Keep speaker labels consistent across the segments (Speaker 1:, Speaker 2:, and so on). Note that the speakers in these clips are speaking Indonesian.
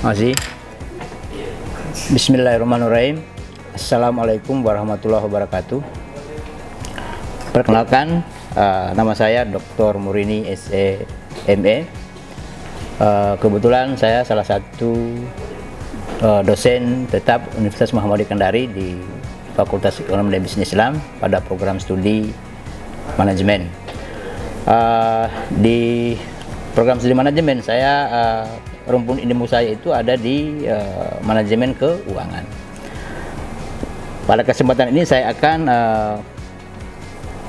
Speaker 1: Masih. Bismillahirrahmanirrahim. Assalamualaikum warahmatullahi wabarakatuh. Perkenalkan, nama saya Dr. Murini SE.ME. Kebetulan saya salah satu dosen tetap Universitas Muhammadiyah Kendari di Fakultas Ekonomi dan Bisnis Islam pada program studi manajemen. Di program studi manajemen saya rumpun ilmu saya itu ada di manajemen keuangan. Pada kesempatan ini saya akan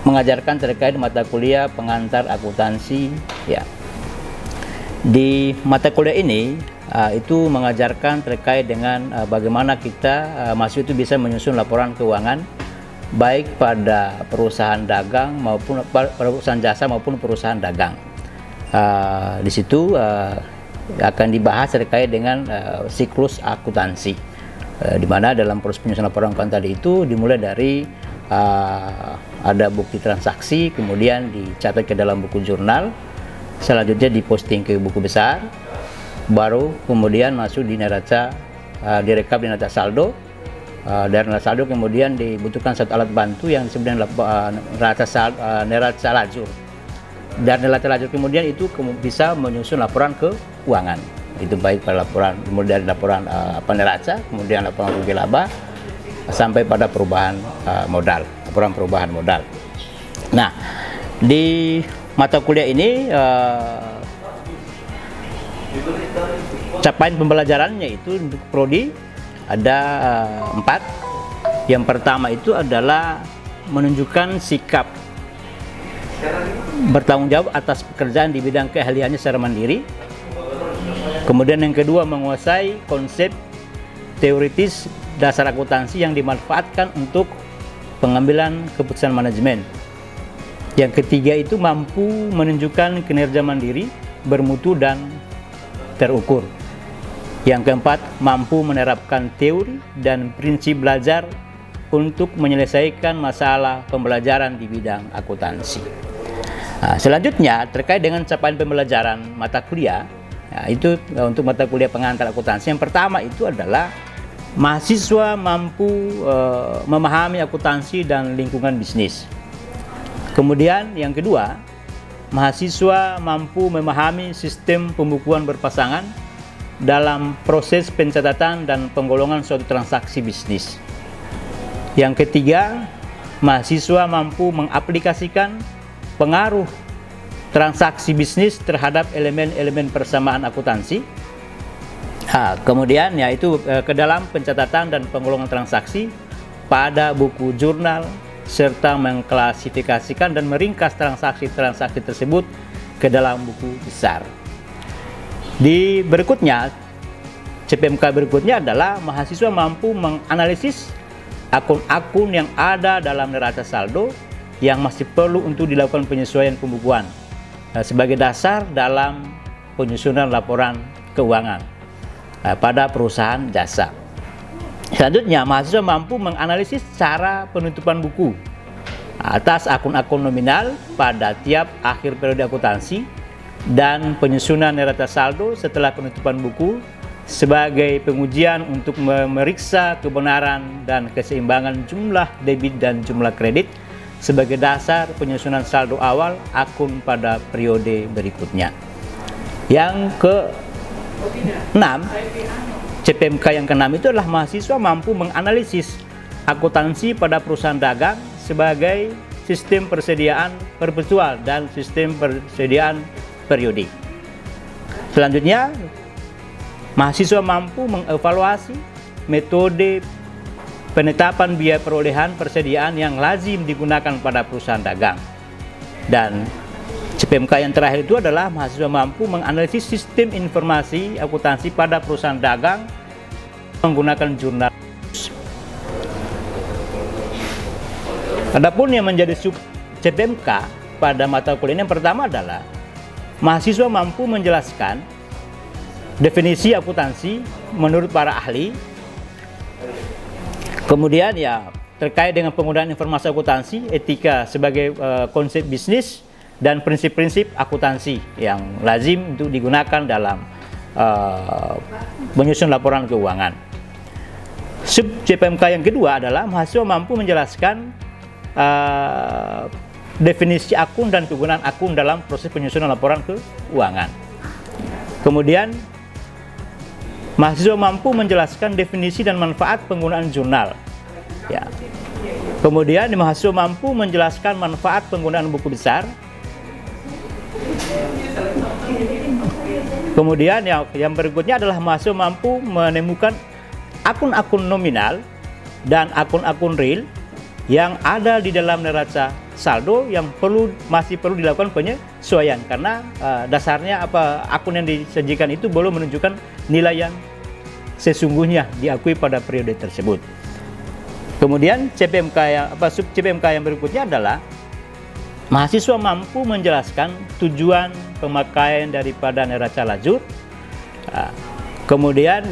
Speaker 1: mengajarkan terkait mata kuliah pengantar akuntansi. Ya, di mata kuliah ini itu mengajarkan terkait dengan bagaimana kita mahasiswa itu bisa menyusun laporan keuangan baik pada perusahaan dagang maupun perusahaan jasa maupun perusahaan dagang. Di situ akan dibahas terkait dengan siklus akuntansi, di mana dalam proses penyusunan laporan keuangan tadi itu dimulai dari ada bukti transaksi, kemudian dicatat ke dalam buku jurnal, selanjutnya diposting ke buku besar, baru kemudian masuk di neraca, direkap di neraca saldo. Dari neraca saldo kemudian dibutuhkan satu alat bantu yang disebut neraca lajur. Dan neraca lajur kemudian itu bisa menyusun laporan keuangan. Itu baik pada laporan, mulai dari laporan neraca, kemudian laporan rugi laba, sampai pada perubahan modal, laporan perubahan modal. Nah, di mata kuliah ini capaian pembelajarannya itu untuk prodi ada 4. Yang pertama itu adalah menunjukkan sikap bertanggung jawab atas pekerjaan di bidang keahliannya secara mandiri. Kemudian yang kedua, menguasai konsep teoritis dasar akuntansi yang dimanfaatkan untuk pengambilan keputusan manajemen. Yang ketiga itu mampu menunjukkan kinerja mandiri, bermutu dan terukur. Yang keempat, mampu menerapkan teori dan prinsip belajar untuk menyelesaikan masalah pembelajaran di bidang akuntansi. Nah, selanjutnya terkait dengan capaian pembelajaran mata kuliah, nah, itu untuk mata kuliah pengantar akuntansi. Yang pertama itu adalah mahasiswa mampu memahami akuntansi dan lingkungan bisnis. Kemudian yang kedua, mahasiswa mampu memahami sistem pembukuan berpasangan dalam proses pencatatan dan penggolongan suatu transaksi bisnis. Yang ketiga, mahasiswa mampu mengaplikasikan pengaruh transaksi bisnis terhadap elemen-elemen persamaan akuntansi. Kemudian yaitu ke dalam pencatatan dan penggolongan transaksi pada buku jurnal, serta mengklasifikasikan dan meringkas transaksi-transaksi tersebut ke dalam buku besar. Di berikutnya, CPMK berikutnya adalah mahasiswa mampu menganalisis akun-akun yang ada dalam neraca saldo yang masih perlu untuk dilakukan penyesuaian pembukuan sebagai dasar dalam penyusunan laporan keuangan pada perusahaan jasa. Selanjutnya, mahasiswa mampu menganalisis cara penutupan buku atas akun-akun nominal pada tiap akhir periode akuntansi dan penyusunan neraca saldo setelah penutupan buku sebagai pengujian untuk memeriksa kebenaran dan keseimbangan jumlah debit dan jumlah kredit sebagai dasar penyusunan saldo awal akun pada periode berikutnya. Yang ke-6, CPMK yang ke-6 itu adalah mahasiswa mampu menganalisis akuntansi pada perusahaan dagang sebagai sistem persediaan perpetual dan sistem persediaan periodik. Selanjutnya, mahasiswa mampu mengevaluasi metode penetapan biaya perolehan persediaan yang lazim digunakan pada perusahaan dagang. Dan CPMK yang terakhir itu adalah mahasiswa mampu menganalisis sistem informasi akuntansi pada perusahaan dagang menggunakan jurnal. Adapun yang menjadi sub CPMK pada mata kuliah yang pertama adalah mahasiswa mampu menjelaskan definisi akuntansi menurut para ahli. Kemudian ya terkait dengan penggunaan informasi akuntansi, etika sebagai konsep bisnis dan prinsip-prinsip akuntansi yang lazim untuk digunakan dalam menyusun laporan keuangan. Sub CPMK yang kedua adalah mahasiswa mampu menjelaskan definisi akun dan kegunaan akun dalam proses penyusunan laporan keuangan. Kemudian mahasiswa mampu menjelaskan definisi dan manfaat penggunaan jurnal. Ya. Kemudian mahasiswa mampu menjelaskan manfaat penggunaan buku besar. Kemudian yang berikutnya adalah mahasiswa mampu menemukan akun-akun nominal dan akun-akun real yang ada di dalam neraca saldo yang masih perlu dilakukan penyesuaian karena dasarnya akun yang disajikan itu belum menunjukkan nilai yang sesungguhnya diakui pada periode tersebut. Kemudian sub CPMK yang berikutnya adalah mahasiswa mampu menjelaskan tujuan pemakaian daripada neraca lajur, kemudian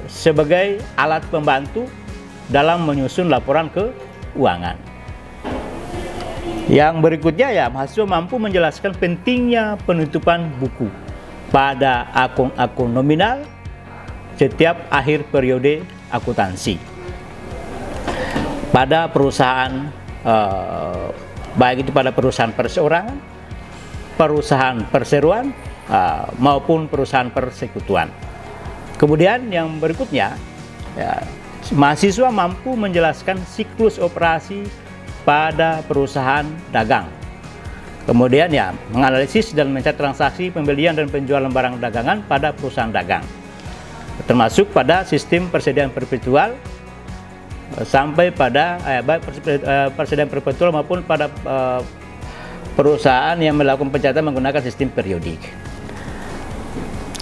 Speaker 1: sebagai alat pembantu dalam menyusun laporan keuangan. Yang berikutnya mahasiswa mampu menjelaskan pentingnya penutupan buku pada akun-akun nominal setiap akhir periode akuntansi pada perusahaan, baik itu pada perusahaan perseorangan, perusahaan perseroan, maupun perusahaan persekutuan. Kemudian yang berikutnya, mahasiswa mampu menjelaskan siklus operasi pada perusahaan dagang. Kemudian menganalisis dan mencatat transaksi pembelian dan penjualan barang dagangan pada perusahaan dagang, termasuk pada sistem persediaan perpetual sampai pada persediaan perpetual maupun pada perusahaan yang melakukan pencatatan menggunakan sistem periodik.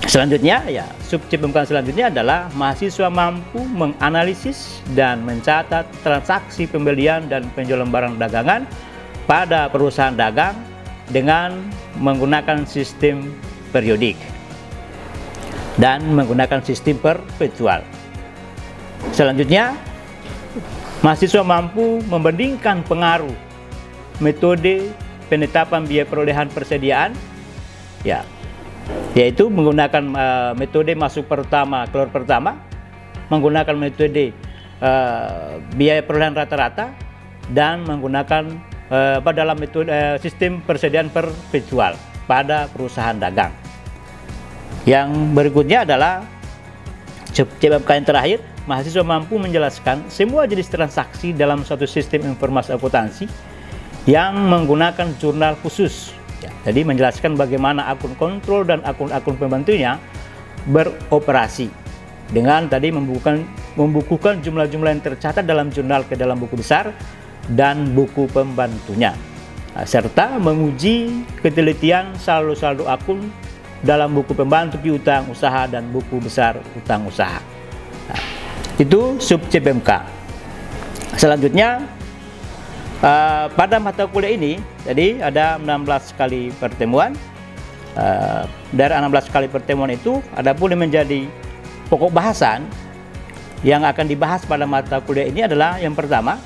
Speaker 1: Selanjutnya, sub CPMK selanjutnya adalah mahasiswa mampu menganalisis dan mencatat transaksi pembelian dan penjualan barang dagangan pada perusahaan dagang dengan menggunakan sistem periodik dan menggunakan sistem perpetual. Selanjutnya, mahasiswa mampu membandingkan pengaruh metode penetapan biaya perolehan persediaan, yaitu menggunakan metode masuk pertama keluar pertama, menggunakan metode biaya perolehan rata-rata, dan menggunakan dalam metode sistem persediaan perpetual pada perusahaan dagang. Yang berikutnya adalah CPMK yang terakhir, mahasiswa mampu menjelaskan semua jenis transaksi dalam suatu sistem informasi akuntansi yang menggunakan jurnal khusus. Jadi menjelaskan bagaimana akun kontrol dan akun-akun pembantunya beroperasi dengan tadi membukukan jumlah-jumlah yang tercatat dalam jurnal ke dalam buku besar dan buku pembantunya, serta menguji ketelitian saldo-saldo akun dalam buku pembantu piutang usaha dan buku besar utang usaha. Itu sub CPMK. Selanjutnya, pada mata kuliah ini, jadi ada 16 kali pertemuan. Dari 16 kali pertemuan itu, ada pun yang menjadi pokok bahasan yang akan dibahas pada mata kuliah ini adalah yang pertama,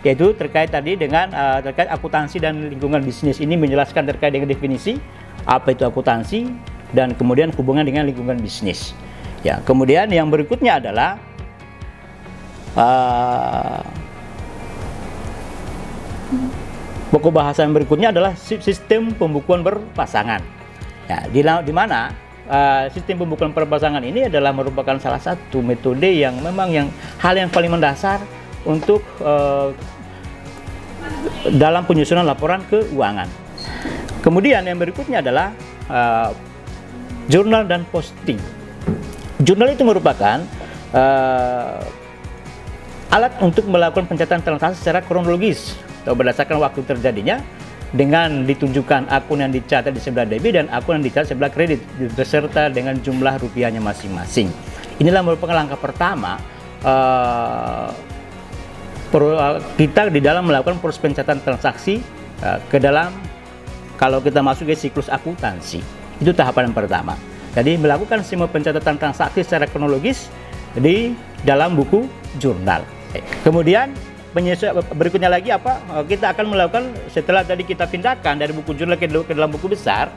Speaker 1: yaitu terkait tadi dengan terkait akuntansi dan lingkungan bisnis. Ini menjelaskan terkait dengan definisi apa itu akuntansi dan kemudian hubungan dengan lingkungan bisnis. Kemudian yang berikutnya adalah pokok bahasan berikutnya adalah sistem pembukuan berpasangan. Di mana sistem pembukuan berpasangan ini adalah merupakan salah satu metode yang memang hal yang paling mendasar untuk dalam penyusunan laporan keuangan. Kemudian yang berikutnya adalah jurnal dan posting. Jurnal itu merupakan alat untuk melakukan pencatatan transaksi secara kronologis atau berdasarkan waktu terjadinya, dengan ditunjukkan akun yang dicatat di sebelah debit dan akun yang dicatat sebelah kredit beserta dengan jumlah rupiahnya masing-masing. Inilah merupakan langkah pertama kita di dalam melakukan proses pencatatan transaksi ke dalam, kalau kita masuk ke siklus akuntansi. Itu tahapan yang pertama. Jadi melakukan semua pencatatan transaksi secara kronologis di dalam buku jurnal. Kemudian berikutnya lagi kita akan melakukan, setelah tadi kita pindahkan dari buku jurnal ke dalam buku besar,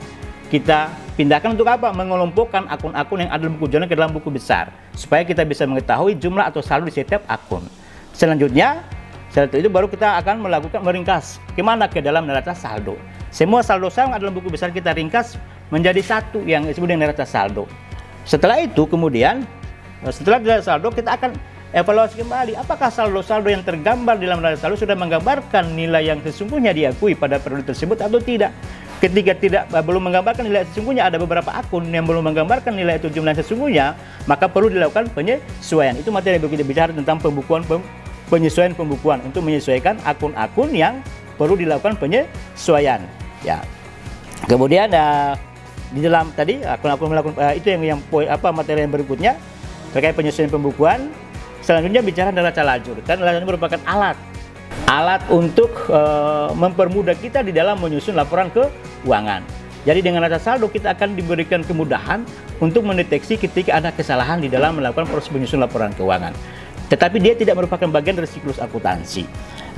Speaker 1: kita pindahkan untuk apa? Mengelompokkan akun-akun yang ada dalam buku jurnal ke dalam buku besar, supaya kita bisa mengetahui jumlah atau saldo di setiap akun. Selanjutnya, setelah itu baru kita akan melakukan meringkas kemana ke dalam neraca saldo. Semua saldo-saldo yang ada dalam buku besar kita ringkas menjadi satu yang disebut dengan neraca saldo. Setelah itu kemudian, setelah neraca saldo kita akan evaluasi kembali apakah saldo-saldo yang tergambar di dalam neraca saldo sudah menggambarkan nilai yang sesungguhnya diakui pada periode tersebut atau tidak. Ketika belum menggambarkan nilai sesungguhnya, ada beberapa akun yang belum menggambarkan nilai itu jumlah sesungguhnya, maka perlu dilakukan penyesuaian. Itu materi yang kita bicara tentang penyesuaian pembukuan untuk menyesuaikan akun-akun yang perlu dilakukan penyesuaian. Ya. Kemudian di dalam tadi akun-akun melakukan itu yang materi yang berikutnya terkait penyesuaian pembukuan. Selanjutnya bicara neraca lajur. Kan neraca lajur merupakan alat untuk mempermudah kita di dalam menyusun laporan keuangan. Jadi dengan neraca saldo kita akan diberikan kemudahan untuk mendeteksi ketika ada kesalahan di dalam melakukan proses penyusunan laporan keuangan. Tetapi dia tidak merupakan bagian dari siklus akuntansi.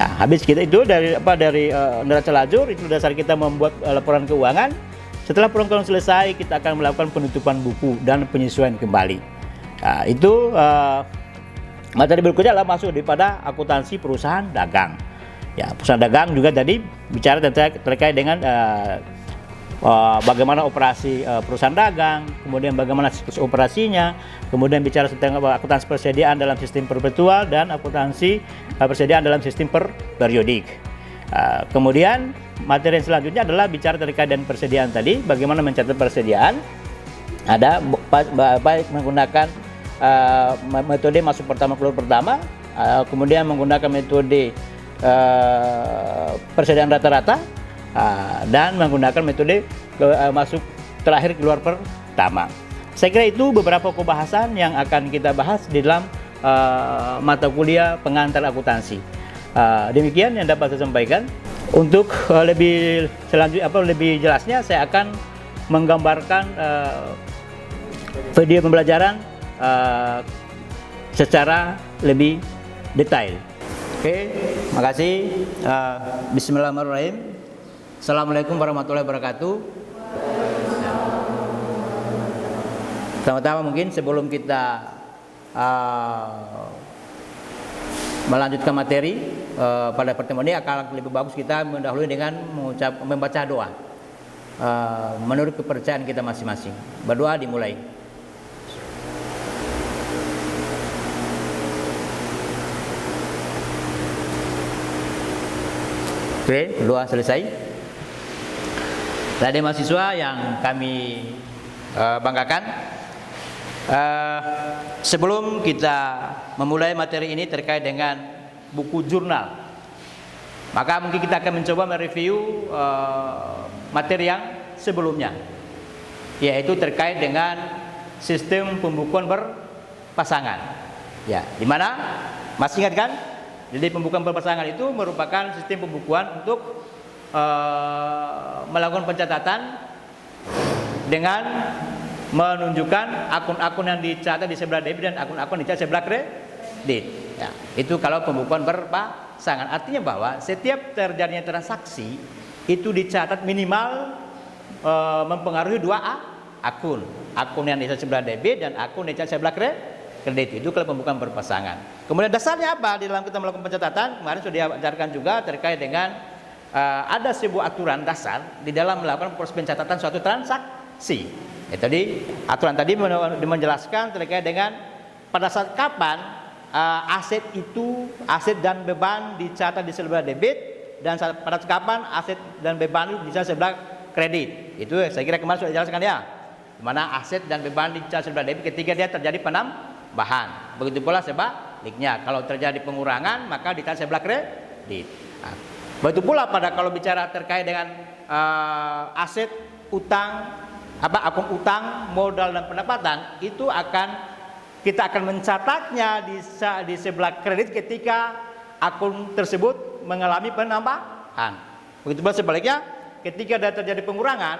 Speaker 1: Nah, habis kita itu dari neraca lajur itu dasar kita membuat laporan keuangan. Setelah laporan keuangan selesai, kita akan melakukan penutupan buku dan penyesuaian kembali. Nah, itu materi berikutnya adalah masuk daripada akuntansi perusahaan dagang. Ya, perusahaan dagang juga tadi bicara terkait dengan bagaimana operasi perusahaan dagang, kemudian bagaimana siklus operasinya, kemudian bicara tentang akuntansi persediaan dalam sistem perpetual dan akuntansi persediaan dalam sistem periodik. Kemudian materi yang selanjutnya adalah bicara terkait dengan persediaan tadi, bagaimana mencatat persediaan. Ada baik menggunakan metode masuk pertama keluar pertama, kemudian menggunakan metode persediaan rata-rata, dan menggunakan metode masuk terakhir keluar pertama. Saya kira itu beberapa pembahasan yang akan kita bahas di dalam mata kuliah pengantar akuntansi. Demikian yang dapat saya sampaikan. Untuk lebih jelasnya saya akan menggambarkan video pembelajaran secara lebih detail. Oke, makasih. Bismillahirrahmanirrahim. Assalamualaikum warahmatullahi wabarakatuh. Pertama-tama mungkin sebelum kita melanjutkan materi pada pertemuan ini, akan lebih bagus kita mendahului dengan membaca doa menurut kepercayaan kita masing-masing. Berdoa dimulai. Oke, doa selesai. Tadi mahasiswa yang kami banggakan, sebelum kita memulai materi ini terkait dengan buku jurnal, maka mungkin kita akan mencoba mereview materi yang sebelumnya, yaitu terkait dengan sistem pembukuan berpasangan. Ya, di mana masih ingat kan? Jadi pembukuan berpasangan itu merupakan sistem pembukuan untuk melakukan pencatatan dengan menunjukkan akun-akun yang dicatat di sebelah debit dan akun-akun dicatat sebelah kredit. Ya, itu kalau pembukuan berpasangan. Artinya bahwa setiap terjadinya transaksi itu dicatat minimal mempengaruhi dua akun yang dicatat sebelah debit dan akun yang dicatat sebelah kredit. Itu kalau pembukuan berpasangan. Kemudian dasarnya apa di dalam kita melakukan pencatatan? Kemarin sudah diajarkan juga terkait dengan ada sebuah aturan dasar di dalam melakukan proses pencatatan suatu transaksi. Tadi aturan tadi menjelaskan terkait dengan pada saat kapan aset dan beban dicatat di sebelah debit, dan pada saat kapan aset dan beban itu dicatat sebelah kredit. Itu saya kira kemarin sudah dijelaskan ya. Di mana aset dan beban dicatat sebelah debit ketika dia terjadi penambahan. Begitu pula sebaliknya, kalau terjadi pengurangan maka dicatat sebelah kredit. Nah, begitu pula kalau bicara terkait dengan aset, utang, akun utang, modal dan pendapatan, itu kita akan mencatatnya di sebelah kredit ketika akun tersebut mengalami penambahan. Begitu pula sebaliknya, ketika ada terjadi pengurangan,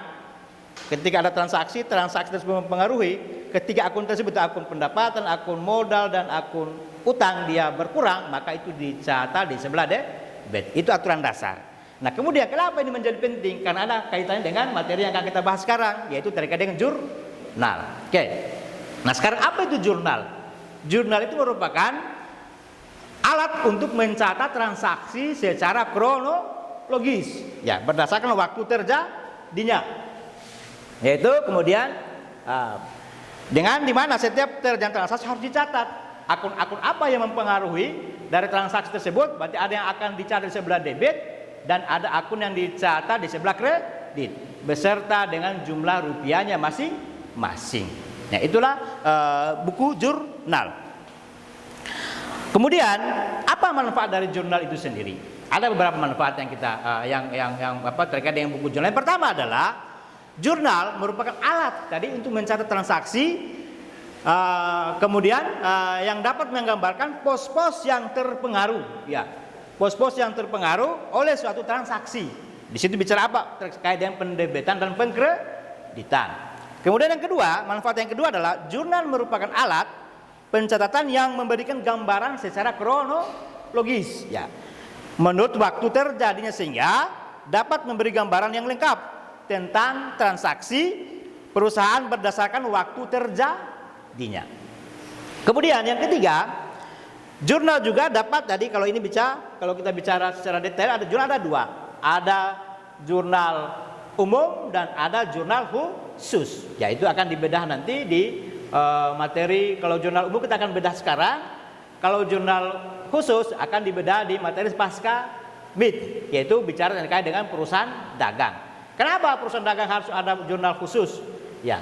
Speaker 1: ketika ada transaksi tersebut mempengaruhi, ketika akun tersebut, akun pendapatan, akun modal dan akun utang dia berkurang, maka itu dicatat di sebelah debit. Itu aturan dasar. Nah, kemudian kenapa ini menjadi penting? Karena ada kaitannya dengan materi yang akan kita bahas sekarang, yaitu terkait dengan jurnal. Oke. Nah, sekarang apa itu jurnal? Jurnal itu merupakan alat untuk mencatat transaksi secara kronologis, ya, berdasarkan waktu terjadinya. Yaitu kemudian dengan dimana setiap terjadi transaksi harus dicatat. Akun-akun apa yang mempengaruhi dari transaksi tersebut? Berarti ada yang akan dicatat di sebelah debit dan ada akun yang dicatat di sebelah kredit, beserta dengan jumlah rupiahnya masing-masing. Nah, itulah buku jurnal. Kemudian apa manfaat dari jurnal itu sendiri? Ada beberapa manfaat yang kita terkait dengan buku jurnal. Yang pertama adalah jurnal merupakan alat tadi untuk mencatat transaksi, kemudian yang dapat menggambarkan pos-pos yang terpengaruh, ya, pos-pos yang terpengaruh oleh suatu transaksi. Di situ bicara apa? Terkait dengan pendebitan dan pengkreditan. Kemudian yang kedua, manfaat yang kedua adalah jurnal merupakan alat pencatatan yang memberikan gambaran secara kronologis, ya, menurut waktu terjadinya, sehingga dapat memberi gambaran yang lengkap tentang transaksi perusahaan berdasarkan waktu terjadinya. Kemudian yang ketiga, jurnal juga dapat tadi kalau kita bicara secara detail, ada jurnal ada dua, ada jurnal umum dan ada jurnal khusus. Ya, itu akan dibedah nanti di materi. Kalau jurnal umum kita akan bedah sekarang. Kalau jurnal khusus akan dibedah di materi pasca MIT, yaitu bicara terkait dengan perusahaan dagang. Kenapa perusahaan dagang harus ada jurnal khusus? Ya,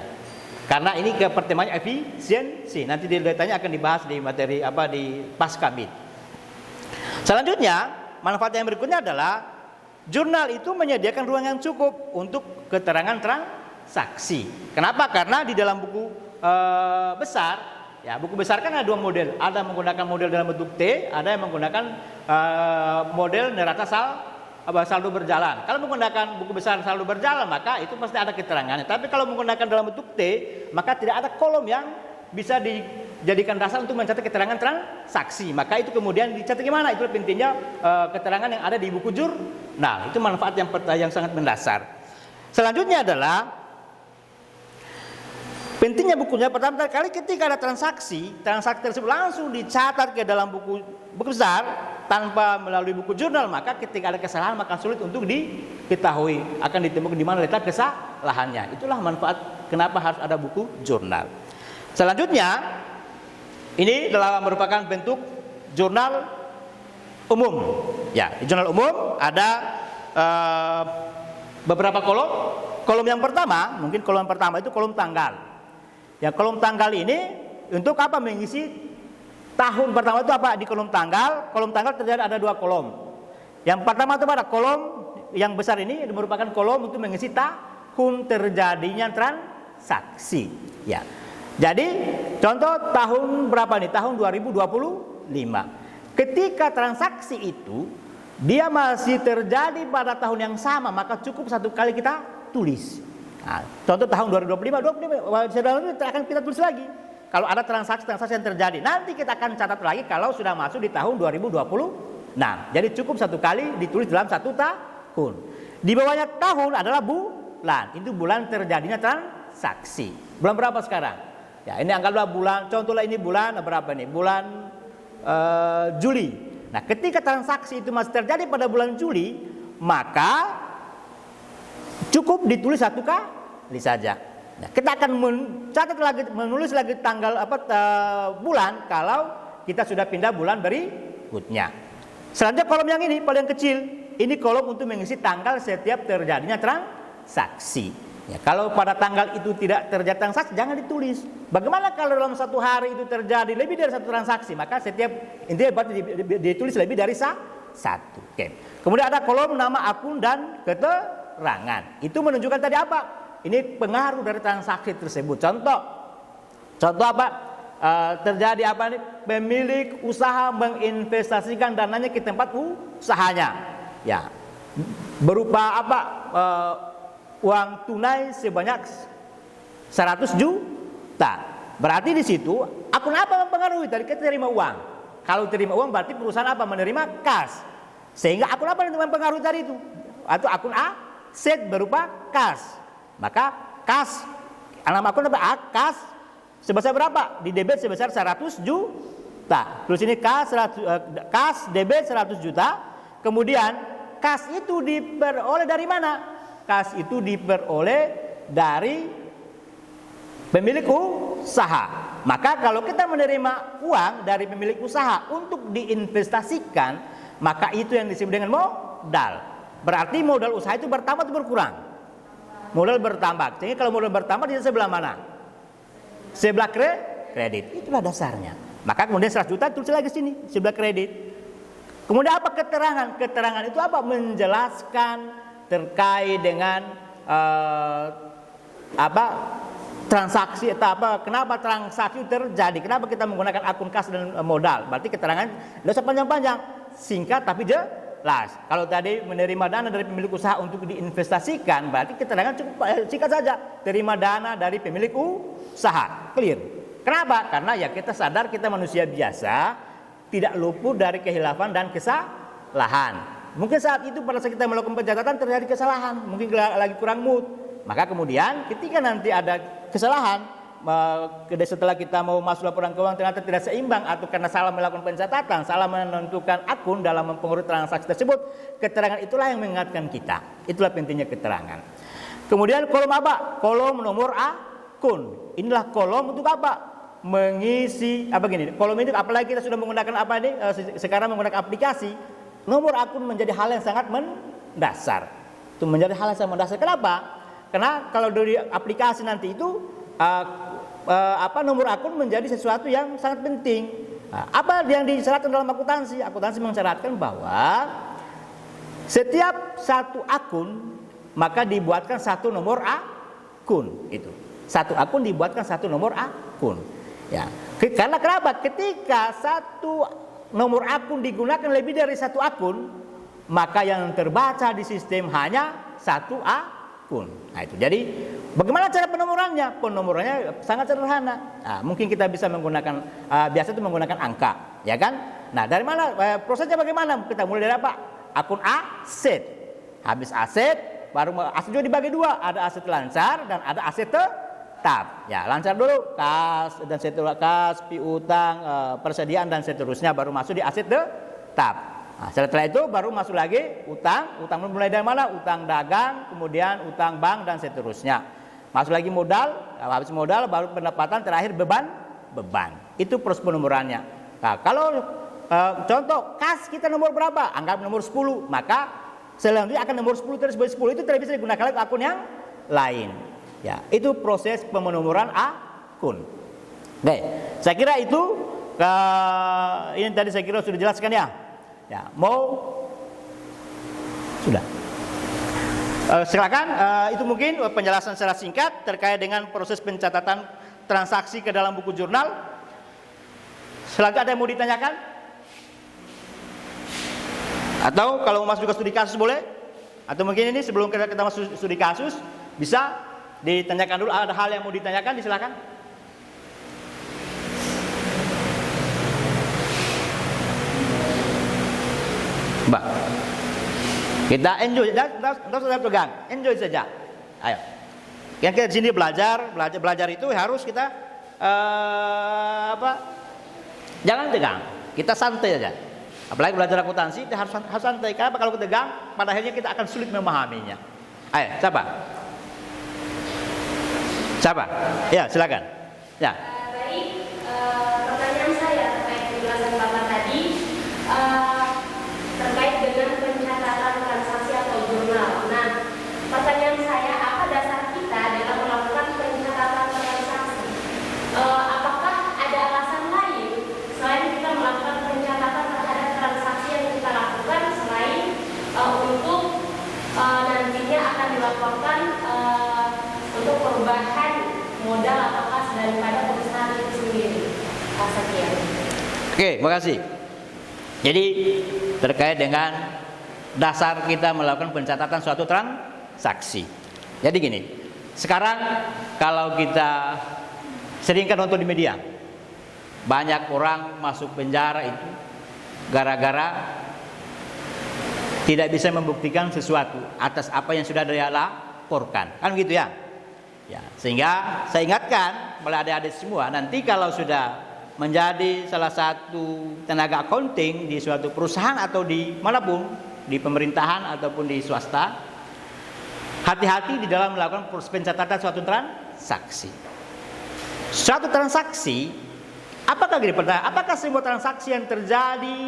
Speaker 1: karena ini pertimbangannya efisiensi. Nanti detailnya akan dibahas di materi di pasca MIT. Selanjutnya, manfaat yang berikutnya adalah jurnal itu menyediakan ruang yang cukup untuk keterangan transaksi. Kenapa? Karena di dalam buku besar, ya, buku besar kan ada dua model. Ada menggunakan model dalam bentuk T, ada yang menggunakan model neraca saldo berjalan. Kalau menggunakan buku besar saldo berjalan, maka itu pasti ada keterangannya. Tapi kalau menggunakan dalam bentuk T, maka tidak ada kolom yang bisa dijadikan dasar untuk mencatat keterangan transaksi. Maka itu kemudian dicatat gimana? Itu pentingnya keterangan yang ada di buku jurnal. Itu manfaat yang sangat mendasar. Selanjutnya adalah pentingnya bukunya. Pertama kali ketika ada transaksi tersebut langsung dicatat ke dalam buku besar tanpa melalui buku jurnal, maka ketika ada kesalahan maka sulit untuk diketahui, akan ditemukan di mana letak kesalahannya. Itulah manfaat kenapa harus ada buku jurnal. Selanjutnya, ini merupakan bentuk jurnal umum. Ya, di jurnal umum ada beberapa kolom. Kolom yang pertama, mungkin kolom yang pertama itu kolom tanggal. Ya, kolom tanggal ini untuk apa? Mengisi tahun pertama itu apa? Di kolom tanggal terjadi ada dua kolom. Yang pertama itu pada kolom yang besar ini merupakan kolom untuk mengisi tahun terjadinya transaksi. Ya. Jadi contoh tahun berapa nih? Tahun 2025. Ketika transaksi itu dia masih terjadi pada tahun yang sama, maka cukup satu kali kita tulis. Nah, contoh tahun 2025 akan kita tulis lagi. Kalau ada transaksi yang terjadi, nanti kita akan catat lagi kalau sudah masuk di tahun 2026. Jadi cukup satu kali ditulis dalam satu tahun. Di bawahnya tahun adalah bulan. Itu bulan terjadinya transaksi. Bulan berapa sekarang? Ya, ini anggaplah bulan, contohnya ini bulan berapa nih? Bulan Juli. Nah, ketika transaksi itu masih terjadi pada bulan Juli, maka cukup ditulis satu kali saja. Nah, kita akan menulis lagi tanggal bulan kalau kita sudah pindah bulan berikutnya. Selanjutnya kolom yang ini paling kecil, ini kolom untuk mengisi tanggal setiap terjadinya transaksi. Ya, kalau pada tanggal itu tidak terjadi transaksi, jangan ditulis. Bagaimana kalau dalam satu hari itu terjadi lebih dari satu transaksi? Maka setiap intinya ditulis lebih dari satu. Oke. Kemudian ada kolom nama akun dan keterangan. Itu menunjukkan tadi apa? Ini pengaruh dari transaksi tersebut. Contoh apa? Terjadi apa nih? Pemilik usaha menginvestasikan dananya ke tempat usahanya. Ya. Berupa apa? Uang tunai sebanyak 100 juta. Berarti di situ akun apa mempengaruhi? Tadi kita terima uang. Kalau terima uang berarti perusahaan apa? Menerima kas. Sehingga akun apa yang mempengaruhi tadi itu? atau akun aset berupa kas. Maka kas, nama akun apa? Kas sebesar berapa? Di debit sebesar 100 juta. Terus ini kas debit 100 juta. Kemudian kas itu diperoleh dari mana? Kas itu diperoleh dari pemilik usaha. Maka kalau kita menerima uang dari pemilik usaha untuk diinvestasikan, maka itu yang disebut dengan modal. Berarti modal usaha itu bertambah atau berkurang? Modal bertambah. Jadi kalau modal bertambah di sebelah mana? Sebelah kredit. Itulah dasarnya. Maka kemudian 100 juta tulis lagi sini, sebelah kredit. Kemudian apa keterangan? Keterangan itu apa? Menjelaskan terkait dengan transaksi atau apa, kenapa transaksi terjadi, kenapa kita menggunakan akun kas dan modal. Berarti keterangan tidak usah panjang-panjang, singkat tapi jelas. Kalau tadi menerima dana dari pemilik usaha untuk diinvestasikan, berarti keterangan cukup singkat saja, terima dana dari pemilik usaha, clear. Kenapa? Karena ya kita sadar kita manusia biasa, tidak luput dari kehilafan dan kesalahan. Mungkin saat itu pada saat kita melakukan pencatatan terjadi kesalahan, mungkin lagi kurang mood. Maka kemudian ketika nanti ada kesalahan, setelah kita mau masuk laporan keuangan ternyata tidak seimbang atau karena salah melakukan pencatatan, salah menentukan akun dalam mempengaruhi transaksi tersebut, keterangan itulah yang mengingatkan kita. Itulah pentingnya keterangan. Kemudian kolom apa? Kolom nomor akun. Inilah kolom untuk apa? Mengisi apa gini? Kolom ini apalagi kita sudah menggunakan apa ini? Sekarang menggunakan aplikasi, nomor akun menjadi hal yang sangat mendasar. Itu menjadi hal yang sangat mendasar. Kenapa? Karena kalau dari aplikasi nanti itu nomor akun menjadi sesuatu yang sangat penting. Apa yang disyaratkan dalam akuntansi? Akuntansi mensyaratkan bahwa setiap satu akun maka dibuatkan satu nomor akun. Itu satu akun dibuatkan satu nomor akun. Ya, karena kenapa? Ketika satu nomor akun digunakan lebih dari satu akun, maka yang terbaca di sistem hanya satu akun. Nah itu, jadi bagaimana cara penomorannya? Penomorannya sangat sederhana. Nah, mungkin kita bisa menggunakan biasa itu menggunakan angka, ya kan? Nah dari mana prosesnya bagaimana? Kita mulai dari apa? Akun aset. Habis aset, baru aset juga dibagi dua. Ada aset lancar dan ada aset tetap. Ya lancar dulu, kas dan seterusnya, kas, piutang, persediaan dan seterusnya, baru masuk di aset tetap. Nah, setelah itu baru masuk lagi utang mulai dari mana? Utang dagang, kemudian utang bank dan seterusnya. Masuk lagi modal, habis modal baru pendapatan, terakhir beban. Itu proses penomorannya. Nah, kalau contoh kas kita nomor berapa? Anggap nomor 10, maka selanjutnya akan nomor 10 terus 10 itu tidak bisa digunakan lagi akun yang lain. Ya, itu proses penomoran akun. Oke, saya kira itu ini tadi saya kira sudah dijelaskan ya. Ya, sudah. Silakan, itu mungkin penjelasan secara singkat terkait dengan proses pencatatan transaksi ke dalam buku jurnal. Selanjutnya ada yang mau ditanyakan? Atau kalau masuk ke studi kasus boleh? Atau mungkin ini sebelum kita masuk studi kasus bisa ditanyakan dulu, ada hal yang mau ditanyakan, silakan. Mbak, kita enjoy, tidak usah pegang, enjoy saja. Ayo, yang kita di sini belajar itu harus kita jangan tegang, kita santai aja. Apalagi belajar akuntansi, kita harus santai. Karena kalau kita tegang, pada akhirnya kita akan sulit memahaminya. Ayo, siapa? Ya, silakan. Ya.
Speaker 2: Baik, pertanyaan saya terkait penjelasan Bapak tadi. Terkait dengan pencatatan transaksi atau jurnal. Nah, pertanyaan saya, apa dasar kita dalam melakukan pencatatan transaksi? Apakah ada alasan lain selain kita melakukan pencatatan terhadap transaksi yang kita lakukan selain untuk nantinya akan dilaporkan untuk perubahan modal atau kas daripada perusahaan itu sendiri? Sekian.
Speaker 1: Oke, makasih. Jadi terkait dengan dasar kita melakukan pencatatan suatu transaksi. Jadi gini, sekarang kalau kita sering kan nonton di media, banyak orang masuk penjara itu gara-gara tidak bisa membuktikan sesuatu atas apa yang sudah dia laporkan, kan gitu ya. Ya, sehingga saya ingatkan kepada adik-adik semua, nanti kalau sudah menjadi salah satu tenaga accounting di suatu perusahaan atau di manapun, di pemerintahan ataupun di swasta, hati-hati di dalam melakukan pencatatan suatu transaksi. Suatu transaksi, apakah semua transaksi yang terjadi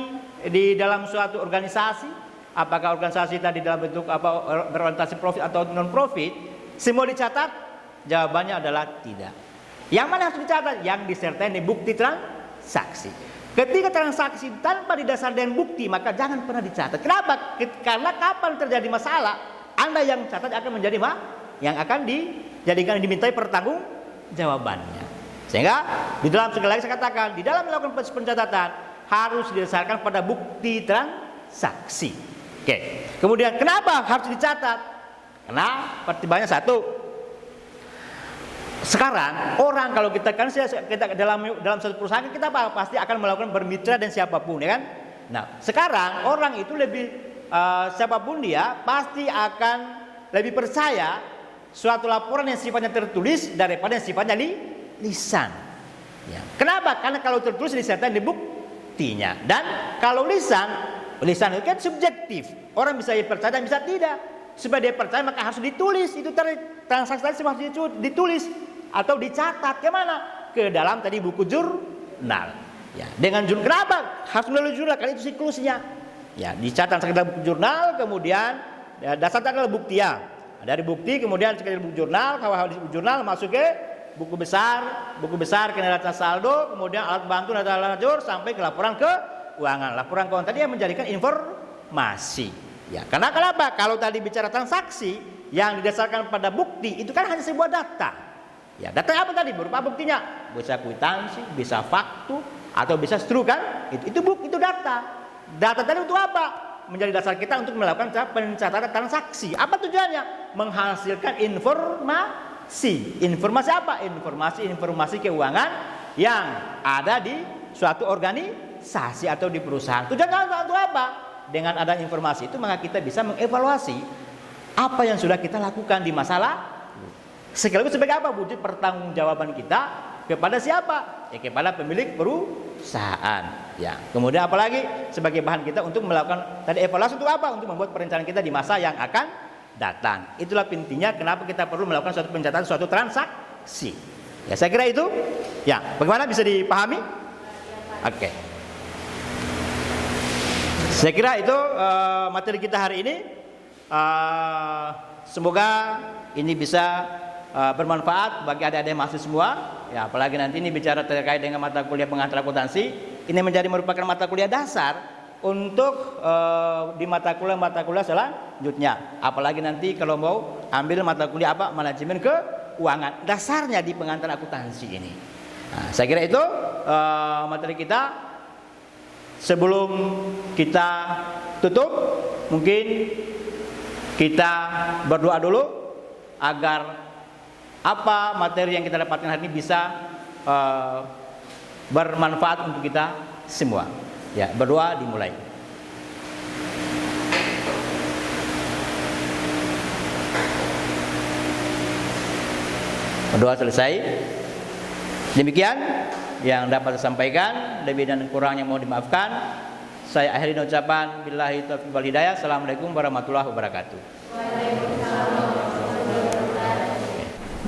Speaker 1: di dalam suatu organisasi, apakah organisasi tadi dalam bentuk berorientasi profit atau non profit, semua dicatat? Jawabannya adalah tidak. Yang mana harus dicatat? Yang disertai di bukti transaksi. Ketika transaksi tanpa didasari dengan bukti, maka jangan pernah dicatat. Kenapa? Karena kapan terjadi masalah, Anda yang catat akan menjadi yang akan dijadikan dimintai pertanggungjawabannya. Sehingga di dalam sekali lagi saya katakan, di dalam melakukan pencatatan harus didasarkan pada bukti transaksi. Oke. Kemudian kenapa harus dicatat? Karena pertimbangannya satu. Sekarang orang kalau kita dalam satu perusahaan kita pasti akan melakukan bermitra dan siapapun, ya kan? Nah, sekarang orang itu lebih siapapun dia pasti akan lebih percaya suatu laporan yang sifatnya tertulis daripada yang sifatnya lisan. Ya. Kenapa? Karena kalau tertulis disertai di buktinya, dan kalau lisan itu kan subjektif. Orang bisa percaya dan bisa tidak. Supaya dia percaya maka harus ditulis. Itu transaksi tadi harus ditulis atau dicatat ke mana? Ke dalam tadi buku jurnal. Ya, dengan jurnal. Kenapa? Harus melalui jurnal, karena itu siklusnya. Ya, dicatat sekedar buku jurnal, kemudian dasarnya adalah bukti ya. Dari bukti kemudian sekedar buku jurnal, kalau di buku jurnal masuk ke buku besar neraca saldo, kemudian alat bantu neraca lajur sampai ke laporan keuangan. Laporan keuangan tadi yang menjadikan informasi. Ya, karena kenapa? Kalau tadi bicara transaksi yang didasarkan pada bukti, itu kan hanya sebuah data. Ya, data apa tadi? Berupa buktinya. Bisa kwitansi, bisa faktur, atau bisa struk kan? Itu data. Data tadi untuk apa? Menjadi dasar kita untuk melakukan pencatatan transaksi. Apa tujuannya? Menghasilkan informasi. Informasi apa? Informasi keuangan yang ada di suatu organisasi atau di perusahaan. Tujuannya untuk apa? Dengan ada informasi itu maka kita bisa mengevaluasi apa yang sudah kita lakukan di masa lalu. Sekaligus sebagai apa? Wujud pertanggungjawaban kita kepada siapa? Ya, kepada pemilik perusahaan. Ya. Kemudian apalagi sebagai bahan kita untuk melakukan tadi evaluasi untuk apa? Untuk membuat perencanaan kita di masa yang akan datang. Itulah intinya kenapa kita perlu melakukan suatu pencatatan suatu transaksi. Ya, saya kira itu. Ya, bagaimana bisa dipahami? Oke. Saya kira itu materi kita hari ini. Semoga ini bisa bermanfaat bagi adik-adik mahasiswa semua. Ya, apalagi nanti ini bicara terkait dengan mata kuliah pengantar akuntansi. Ini merupakan mata kuliah dasar untuk di mata kuliah selanjutnya. Apalagi nanti kalau mau ambil mata kuliah manajemen keuangan, dasarnya di pengantar akuntansi ini. Nah, saya kira itu materi kita. Sebelum kita tutup, mungkin kita berdoa dulu agar apa materi yang kita dapatkan hari ini bisa bermanfaat untuk kita semua. Ya, berdoa dimulai. Berdoa selesai. Demikian yang dapat saya sampaikan, lebih dan kurangnya mohon dimaafkan. Saya akhiri dengan ucapan billahi taufiq wal hidayah. Assalamualaikum warahmatullahi wabarakatuh.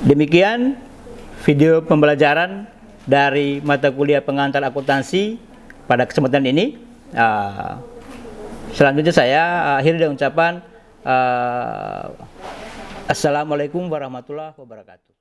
Speaker 1: Demikian video pembelajaran dari mata kuliah pengantar akuntansi pada kesempatan ini. Selanjutnya saya akhiri dengan ucapan Assalamualaikum warahmatullahi wabarakatuh.